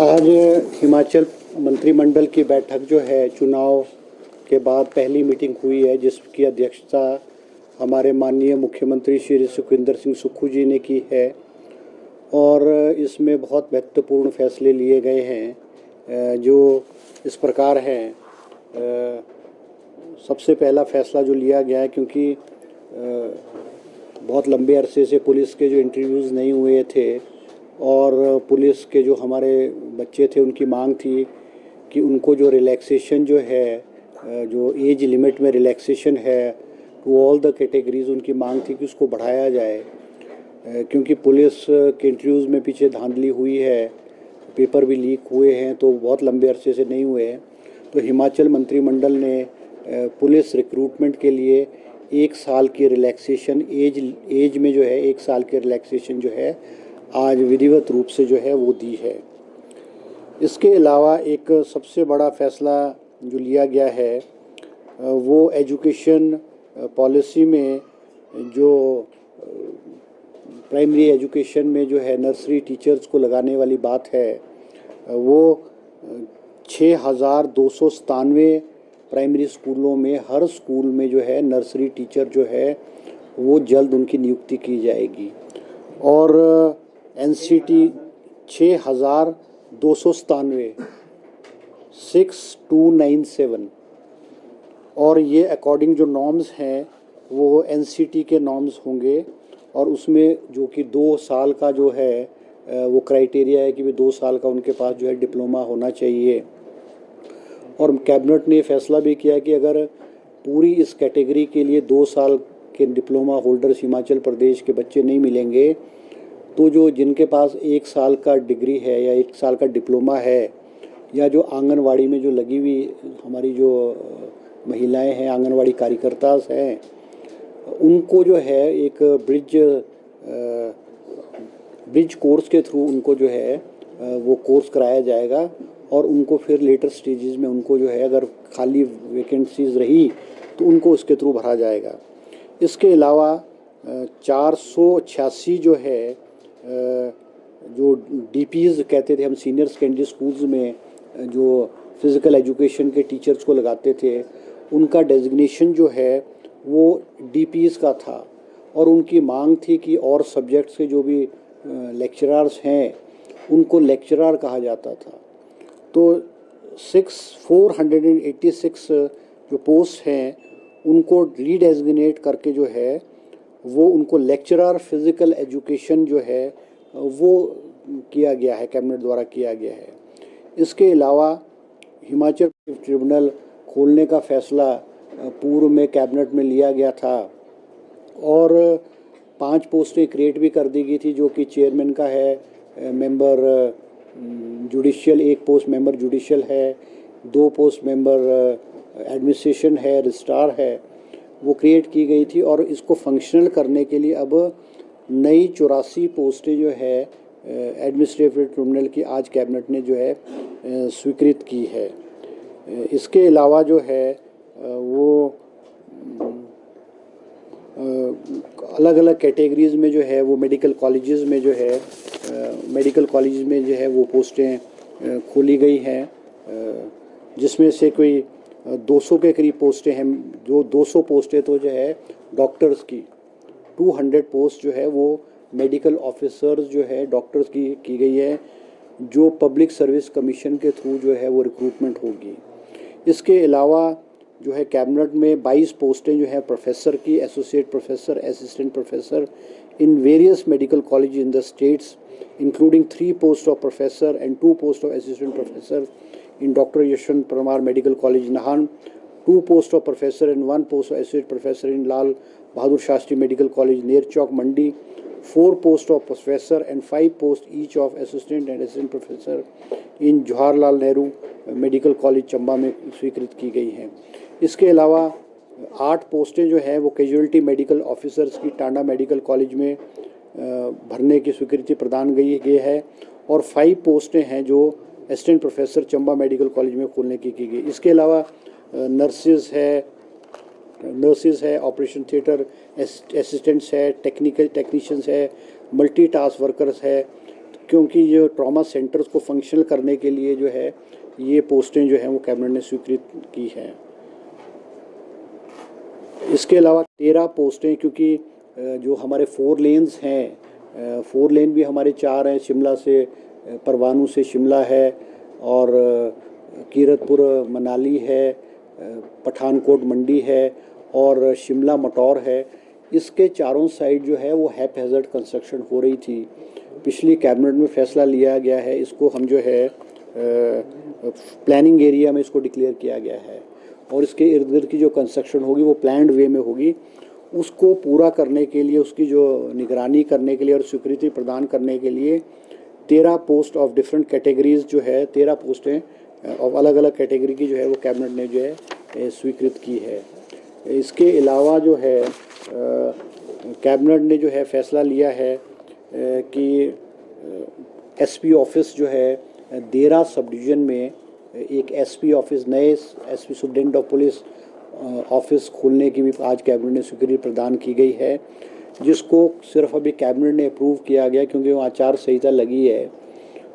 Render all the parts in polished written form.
आज हिमाचल मंत्रिमंडल की बैठक जो है चुनाव के बाद पहली मीटिंग हुई है, जिसकी अध्यक्षता हमारे माननीय मुख्यमंत्री श्री सुखविंदर सिंह सुक्खू जी ने की है और इसमें बहुत महत्वपूर्ण फैसले लिए गए हैं जो इस प्रकार हैं। सबसे पहला फैसला जो लिया गया है, क्योंकि बहुत लंबे अरसे से पुलिस के जो इंटरव्यूज़ नहीं हुए थे और पुलिस के जो हमारे बच्चे थे उनकी मांग थी कि उनको जो रिलैक्सेशन जो है, जो एज लिमिट में रिलैक्सेशन है टू ऑल द कैटेगरीज़, उनकी मांग थी कि उसको बढ़ाया जाए, क्योंकि पुलिस के इंटरव्यूज़ में पीछे धांधली हुई है, पेपर भी लीक हुए हैं, तो बहुत लंबे अरसे से नहीं हुए हैं। तो हिमाचल मंत्रिमंडल ने पुलिस रिक्रूटमेंट के लिए 1 साल की रिलैक्सेशन एज में जो है 1 साल की रिलैक्सेशन जो है आज विधिवत रूप से जो है वो दी है। इसके अलावा एक सबसे बड़ा फैसला जो लिया गया है वो एजुकेशन पॉलिसी में जो प्राइमरी एजुकेशन में जो है नर्सरी टीचर्स को लगाने वाली बात है, वो 6,297 प्राइमरी स्कूलों में हर स्कूल में जो है नर्सरी टीचर जो है वो जल्द उनकी नियुक्ति की जाएगी। और एनसीटी 6,297 6297 और ये अकॉर्डिंग जो नॉर्म्स हैं वो एनसीटी के नॉर्म्स होंगे और उसमें जो कि 2 साल का जो है वो क्राइटेरिया है कि भी 2 साल का उनके पास जो है डिप्लोमा होना चाहिए। और कैबिनेट ने फैसला भी किया कि अगर पूरी इस कैटेगरी के लिए 2 साल के डिप्लोमा होल्डर्स हिमाचल प्रदेश के बच्चे नहीं मिलेंगे, तो जो जिनके पास 1 साल का डिग्री है या 1 साल का डिप्लोमा है, या जो आंगनवाड़ी में जो लगी हुई हमारी जो महिलाएं हैं, आंगनवाड़ी कार्यकर्ता हैं, उनको जो है एक ब्रिज कोर्स के थ्रू उनको जो है वो कोर्स कराया जाएगा और उनको फिर लेटर स्टेजेस में उनको जो है अगर खाली वैकेंसीज रही तो उनको उसके थ्रू भरा जाएगा। इसके अलावा 486 जो है जो डीपीज़ कहते थे हम, सीनियर सेकेंडरी स्कूल्स में जो फिज़िकल एजुकेशन के टीचर्स को लगाते थे, उनका डेजिग्नेशन जो है वो डीपीज़ का था और उनकी मांग थी कि और सब्जेक्ट्स के जो भी लेक्चरर्स हैं उनको लेक्चरर कहा जाता था। तो 486 जो पोस्ट हैं उनको रीडेजिग्नेट करके जो है वो उनको लेक्चरर फिज़िकल एजुकेशन जो है वो किया गया है, कैबिनेट द्वारा किया गया है। इसके अलावा हिमाचल ट्रिब्यूनल खोलने का फैसला पूर्व में कैबिनेट में लिया गया था और 5 पोस्टें क्रिएट भी कर दी गई थी, जो कि चेयरमैन का है, member judicial 1 post member judicial है, 2 पोस्ट मेंबर एडमिनिस्ट्रेशन है, रजिस्ट्रार है, वो क्रिएट की गई थी। और इसको फंक्शनल करने के लिए अब नई 84 पोस्टें जो है एडमिनिस्ट्रेटिव ट्रिब्यूनल की आज कैबिनेट ने जो है स्वीकृत की है। इसके अलावा जो है वो अलग अलग कैटेगरीज़ में जो है वो मेडिकल कॉलेजेस में जो है वो पोस्टें खोली गई हैं, जिसमें से कोई 200 के करीब पोस्टें हैं। जो 200 पोस्टें तो जो है डॉक्टर्स की, 200 पोस्ट जो है वो मेडिकल ऑफिसर्स जो है डॉक्टर्स की गई है, जो पब्लिक सर्विस कमीशन के थ्रू जो है वो रिक्रूटमेंट होगी। इसके अलावा जो है कैबिनेट में 22 पोस्टें जो है प्रोफेसर की, associate professor, assistant professor in various medical college in the states, including 3 post of professor and 2 post of assistant professor in Dr. Yashwant Parmar Medical College Nahan, 2 posts of professor and 1 post of associate professor in Lal Bahadur Shastri Medical College Ner Chowk Mandi, 4 posts of professor and 5 posts each of assistant and assistant professor in Jawaharlal Nehru Medical College Chamba में स्वीकृत की गई हैं। इसके अलावा 8 पोस्टें जो हैं वो कैजुअलिटी मेडिकल ऑफिसर्स की टांडा मेडिकल कॉलेज में भरने की स्वीकृति प्रदान गई है और 5 पोस्टें हैं जो assistant professor Chamba medical college में खोलने की गई। इसके अलावा नर्सेज है, ऑपरेशन थिएटर असिस्टेंट्स है, टेक्निशियंस है, मल्टीटास्क वर्कर्स है, क्योंकि जो ट्रॉमा सेंटर्स को फंक्शनल करने के लिए जो है ये पोस्टें जो हैं वो कैबिनेट ने स्वीकृत की हैं। इसके अलावा 13 पोस्टें, क्योंकि जो हमारे 4 लेन्स हैं, 4 लेन भी हमारे 4 हैं, शिमला से परवाणू से शिमला है, और कीरतपुर मनाली है, पठानकोट मंडी है, और शिमला मटौर है। इसके चारों साइड जो है वो हैप हैज़र्ड कंस्ट्रक्शन हो रही थी। पिछली कैबिनेट में फैसला लिया गया है, इसको हम जो है प्लानिंग एरिया में इसको डिक्लेयर किया गया है, और इसके इर्द गिर्द की जो कंस्ट्रक्शन होगी वो प्लान्ड वे में होगी। उसको पूरा करने के लिए, उसकी जो निगरानी करने के लिए और स्वीकृति प्रदान करने के लिए 13 पोस्ट ऑफ डिफरेंट कैटेगरीज जो है, 13 पोस्टें और अलग अलग कैटेगरी की जो है वो कैबिनेट ने जो है स्वीकृत की है। इसके अलावा जो है कैबिनेट ने जो है फैसला लिया है कि एसपी ऑफिस जो है देरा सब डिवीज़न में एक एसपी ऑफिस, नए SP superintendent of police office खोलने की भी आज कैबिनेट ने स्वीकृति प्रदान की गई है, जिसको सिर्फ अभी कैबिनेट ने अप्रूव किया गया क्योंकि वो आचार संहिता लगी है।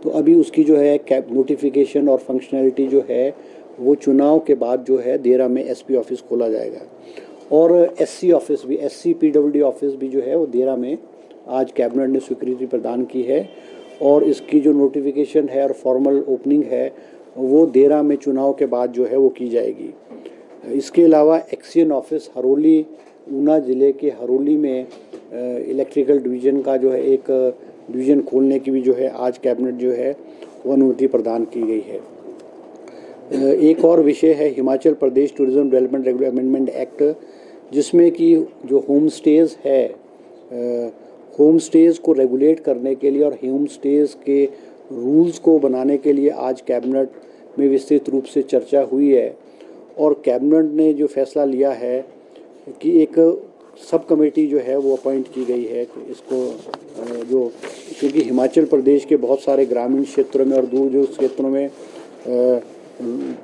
तो अभी उसकी जो है नोटिफिकेशन और फंक्शनैलिटी जो है वो चुनाव के बाद जो है देरा में एसपी ऑफिस खोला जाएगा। और एससी ऑफिस भी, एससी पीडब्ल्यूडी ऑफिस भी जो है वो देरा में आज कैबिनेट ने स्वीकृति प्रदान की है, और इसकी जो नोटिफिकेशन है और फॉर्मल ओपनिंग है वो देरा में चुनाव के बाद जो है वो की जाएगी। इसके अलावा एक्सियन ऑफिस हरोली, ऊना ज़िले के हरोली में इलेक्ट्रिकल डिवीज़न का जो है एक डिवीज़न खोलने की भी जो है आज कैबिनेट जो है वो अनुमति प्रदान की गई है। एक और विषय है Himachal Pradesh tourism development regular amendment act, जिसमें कि जो होम स्टेज़ है, होम स्टेज़ को रेगुलेट करने के लिए और होम स्टेज़ के रूल्स को बनाने के लिए आज कैबिनेट में विस्तृत रूप से चर्चा हुई है, और कैबिनेट ने जो फैसला लिया है कि एक सब कमेटी जो है वो अपॉइंट की गई है। इसको जो, क्योंकि हिमाचल प्रदेश के बहुत सारे ग्रामीण क्षेत्रों में और दूर जो क्षेत्रों में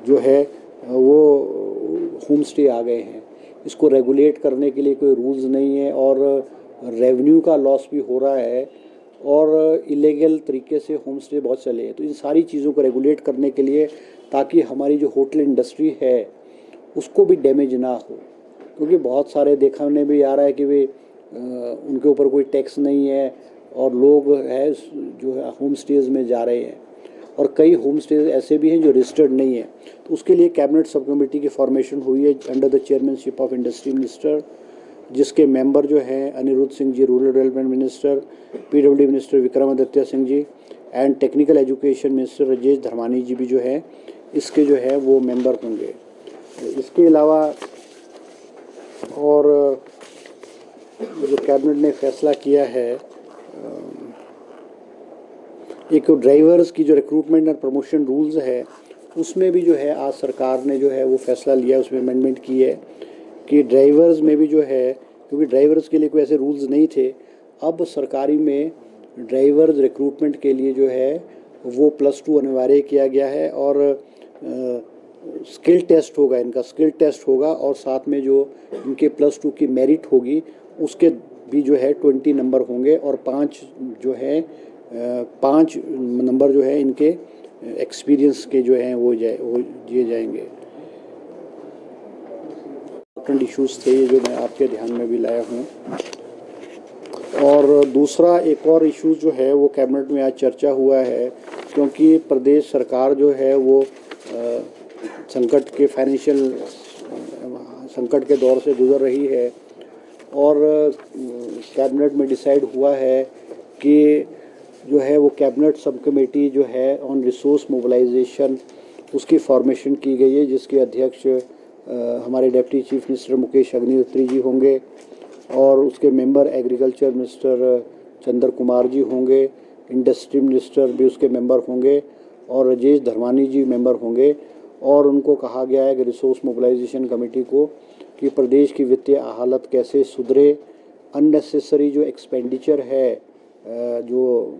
जो है वो होम स्टे आ गए हैं, इसको रेगुलेट करने के लिए कोई रूल्स नहीं है, और रेवेन्यू का लॉस भी हो रहा है, और इलीगल तरीके से होम स्टे बहुत चले हैं। तो इन सारी चीज़ों को रेगुलेट करने के लिए, ताकि हमारी जो होटल इंडस्ट्री है उसको भी डैमेज ना हो, क्योंकि बहुत सारे देखने में आ रहा है कि वे उनके ऊपर कोई टैक्स नहीं है और लोग है जो है होम स्टेज में जा रहे हैं, और कई होम स्टेज ऐसे भी हैं जो रजिस्टर्ड नहीं है। तो उसके लिए कैबिनेट सब कमेटी की फॉर्मेशन हुई है under the chairmanship of industry minister, जिसके मेंबर जो हैं Anirudh Singh ji rural development minister, PWD minister Vikramaditya Singh ji, and technical education minister Rajesh Dharmani ji भी जो है इसके जो है वो मेंबर होंगे। इसके अलावा और जो कैबिनेट ने फैसला किया है, एक ड्राइवर्स की जो रिक्रूटमेंट और प्रमोशन रूल्स है उसमें भी जो है आज सरकार ने जो है वो फैसला लिया, उसमें अमेंडमेंट की है कि ड्राइवर्स में भी जो है, क्योंकि ड्राइवर्स के लिए कोई ऐसे रूल्स नहीं थे, अब सरकारी में ड्राइवर्स रिक्रूटमेंट के लिए जो है वो +2 अनिवार्य किया गया है, और स्किल टेस्ट होगा, इनका स्किल टेस्ट होगा, और साथ में जो इनके +2 की मेरिट होगी उसके भी जो है 20 नंबर होंगे, और 5 जो है 5 नंबर जो है इनके एक्सपीरियंस के जो हैं वो दिए जाएंगे। इंपॉर्टेंट इश्यूज़ थे जो मैं आपके ध्यान में भी लाया हूँ। और दूसरा एक और इशू जो है वो कैबिनेट में आज चर्चा हुआ है, क्योंकि प्रदेश सरकार जो है वो संकट के फाइनेंशियल संकट के दौर से गुजर रही है, और कैबिनेट में डिसाइड हुआ है कि जो है वो कैबिनेट सब कमेटी जो है ऑन रिसोर्स मोबिलाइजेशन उसकी फॉर्मेशन की गई है, जिसके अध्यक्ष हमारे deputy chief minister Mukesh Agnihotri ji होंगे, और उसके member agriculture minister Chandra Kumar ji होंगे, इंडस्ट्री मिनिस्टर भी उसके मेंबर होंगे, और राजेश धर्मानी जी मेंबर होंगे। और उनको कहा गया है कि रिसोर्स मोबिलाइजेशन कमेटी को कि प्रदेश की वित्तीय हालत कैसे सुधरे, अननेसेसरी जो एक्सपेंडिचर है जो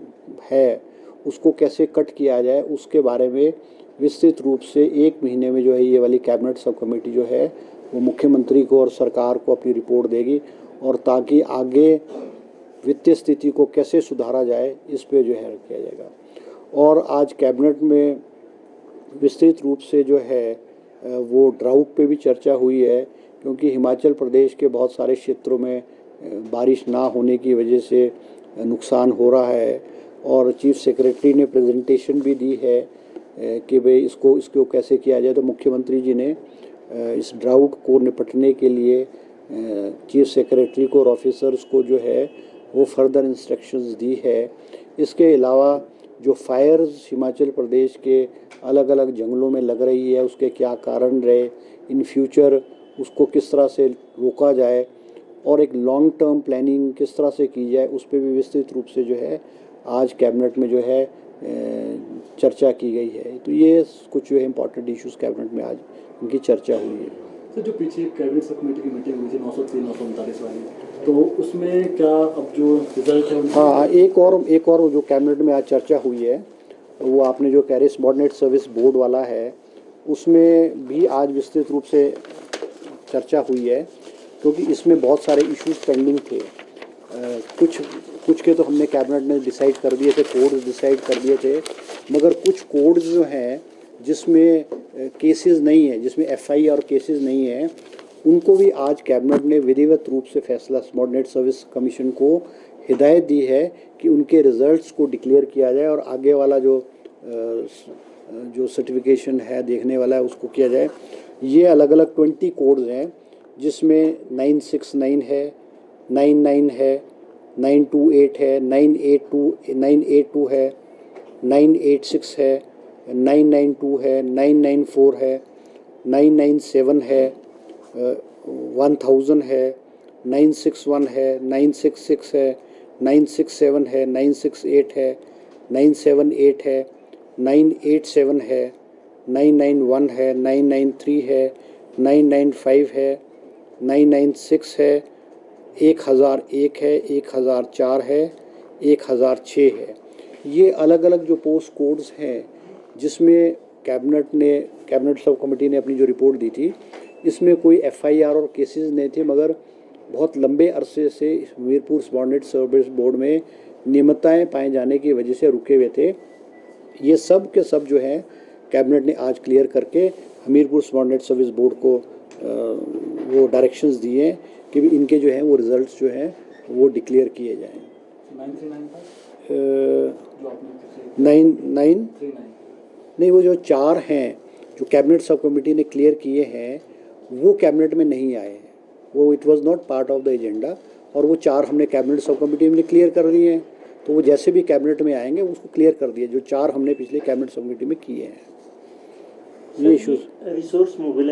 है उसको कैसे कट किया जाए, उसके बारे में विस्तृत रूप से 1 महीने में जो है ये वाली कैबिनेट सब कमेटी जो है वो मुख्यमंत्री को और सरकार को अपनी रिपोर्ट देगी, और ताकि आगे वित्तीय स्थिति को कैसे सुधारा जाए, इस पे जो है किया जाएगा। और आज कैबिनेट में विस्तृत रूप से जो है वो ड्राउट पे भी चर्चा हुई है, क्योंकि हिमाचल प्रदेश के बहुत सारे क्षेत्रों में बारिश ना होने की वजह से नुकसान हो रहा है। और चीफ सेक्रेटरी ने प्रेजेंटेशन भी दी है कि भाई इसको कैसे किया जाए। तो मुख्यमंत्री जी ने इस ड्राउट को निपटने के लिए चीफ सेक्रेटरी को और ऑफिसर्स को जो है वो फर्दर इंस्ट्रक्शंस दी है। इसके अलावा जो फायर्स हिमाचल प्रदेश के अलग अलग जंगलों में लग रही है, उसके क्या कारण रहे, इन फ्यूचर उसको किस तरह से रोका जाए और एक लॉन्ग टर्म प्लानिंग किस तरह से की जाए, उस पर भी विस्तृत रूप से जो है आज कैबिनेट में जो है चर्चा की गई है। तो ये कुछ जो है इम्पॉर्टेंट इश्यूज कैबिनेट में आज उनकी चर्चा हुई है। सर, जो पीछे कैबिनेट सब कमेटी की मीटिंग हुई थी 903 939 वाली, तो उसमें क्या अब जो रिजल्ट है? हाँ, एक और जो कैबिनेट में आज चर्चा हुई है वो आपने जो कह रहे सबऑर्डिनेट सर्विस बोर्ड वाला है, उसमें भी आज विस्तृत रूप से चर्चा हुई है, क्योंकि इसमें बहुत सारे इश्यूज पेंडिंग थे। कुछ के तो हमने कैबिनेट ने डिसाइड कर दिए थे, कोड्स डिसाइड कर दिए थे, मगर कुछ कोड्स जो हैं जिसमें केसेस नहीं है, जिसमें एफआईआर केसेस नहीं है, उनको भी आज कैबिनेट ने विधिवत रूप से फैसला सबऑर्डिनेट सर्विस कमीशन को हिदायत दी है कि उनके रिजल्ट्स को डिक्लेयर किया जाए और आगे वाला जो सर्टिफिकेशन है देखने वाला है उसको किया जाए। ये अलग अलग 20 कोड्स हैं, जिसमें 969 है, 99 है, 928 है, 982 है, 986 है, 992 है, 994 है, 997 है, 1000 है, 961 है, 966 है, 967 है, 968 है, 978 है, 987 है, 991 है, 993 है, 995 है, 996 है, 1001 है, 1004 है, 1006 है। ये अलग अलग जो पोस्ट कोड्स हैं, जिसमें कैबिनेट सब कमेटी ने अपनी जो रिपोर्ट दी थी, इसमें कोई एफआईआर और केसेस नहीं थे, मगर बहुत लंबे अरसे से हमीरपुर सबऑर्डिनेट सर्विस बोर्ड में नियमितताएं पाए जाने की वजह से रुके हुए थे। ये सब के सब जो है कैबिनेट ने आज क्लियर करके हमीरपुर सबऑर्डिनेट सर्विस बोर्ड को वो डायरेक्शंस दिए हैं कि भी इनके जो हैं वो रिजल्ट्स जो हैं वो डिक्लेयर किए जाएँ। 9 नहीं, वो जो 4 हैं जो कैबिनेट सब कमेटी ने क्लियर किए हैं वो कैबिनेट में नहीं आए हैं, वो it was not part of the agenda, और वो 4 हमने कैबिनेट सब कमेटी में क्लियर कर दिए हैं। तो वो जैसे भी कैबिनेट में आएंगे उसको क्लियर कर दिए, जो 4 हमने पिछले कैबिनेट सब कमेटी में किए हैं। ये इश्यूज रिसोर्स मोबिलाइज